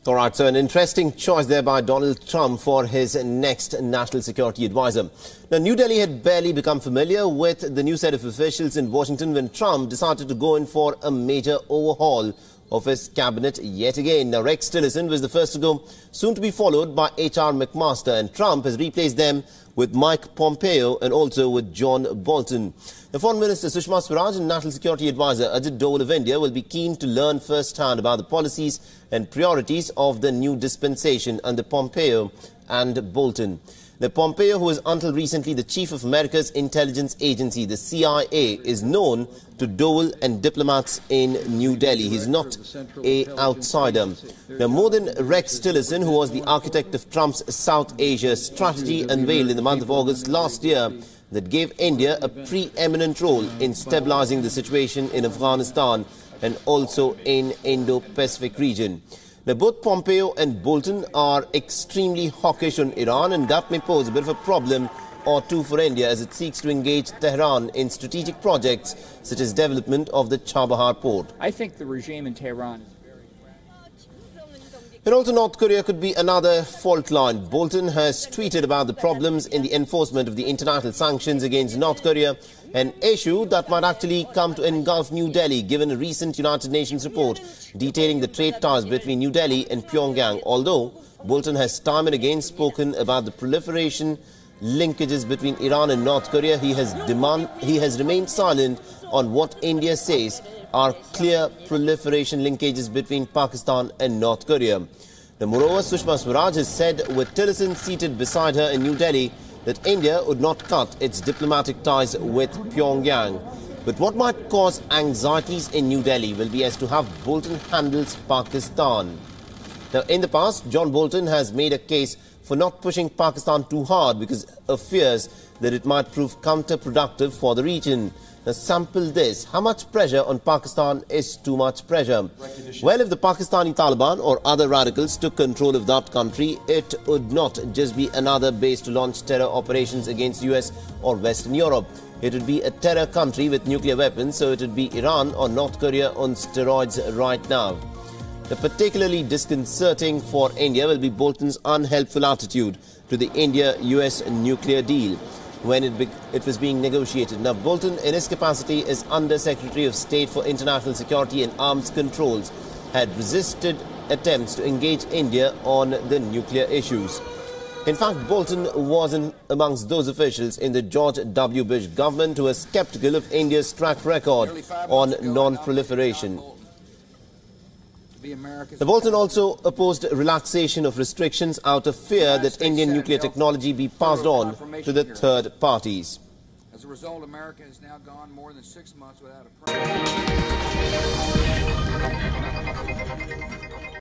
All right, so an interesting choice there by Donald Trump for his next national security advisor. Now, New Delhi had barely become familiar with the new set of officials in Washington when Trump decided to go in for a major overhaul of his cabinet yet again. Now, Rex Tillerson was the first to go, soon to be followed by H.R. McMaster, and Trump has replaced them with Mike Pompeo and also with John Bolton. The Foreign Minister Sushma Swaraj and National Security Advisor Ajit Doval of India will be keen to learn firsthand about the policies and priorities of the new dispensation under Pompeo and Bolton. The Pompeo, who was until recently the chief of America's intelligence agency, the CIA, is known to Doval and diplomats in New Delhi. He's not an outsider. Now, more than Rex Tillerson, who was the architect of Trump's South Asia strategy unveiled in the month of August last year, that gave India a preeminent role in stabilizing the situation in Afghanistan and also in Indo-Pacific region. Now, both Pompeo and Bolton are extremely hawkish on Iran, and that may pose a bit of a problem or two for India as it seeks to engage Tehran in strategic projects such as development of the Chabahar port. I think the regime in Tehran is and also North Korea could be another fault line. Bolton has tweeted about the problems in the enforcement of the international sanctions against North Korea, an issue that might actually come to engulf New Delhi given a recent United Nations report detailing the trade ties between New Delhi and Pyongyang. Although Bolton has time and again spoken about the proliferation linkages between Iran and North Korea, he has remained silent on what India says are clear proliferation linkages between Pakistan and North Korea. Now, moreover, Sushma Swaraj has said with Tillerson seated beside her in New Delhi that India would not cut its diplomatic ties with Pyongyang. But what might cause anxieties in New Delhi will be as to how Bolton handles Pakistan. Now, in the past, John Bolton has made a case for not pushing Pakistan too hard because of fears that it might prove counterproductive for the region. Now, sample this. How much pressure on Pakistan is too much pressure? Well, if the Pakistani Taliban or other radicals took control of that country, it would not just be another base to launch terror operations against US or Western Europe. It would be a terror country with nuclear weapons, so it would be Iran or North Korea on steroids right now. The particularly disconcerting for India will be Bolton's unhelpful attitude to the India-US nuclear deal when it was being negotiated. Now, Bolton, in his capacity as Under Secretary of State for International Security and Arms Controls, had resisted attempts to engage India on the nuclear issues. In fact, Bolton was amongst those officials in the George W. Bush government who were skeptical of India's track record on non-proliferation. The Bolton also opposed relaxation of restrictions out of fear that Indian nuclear technology be passed on to the third parties. As a result, America has now gone more than 6 months without a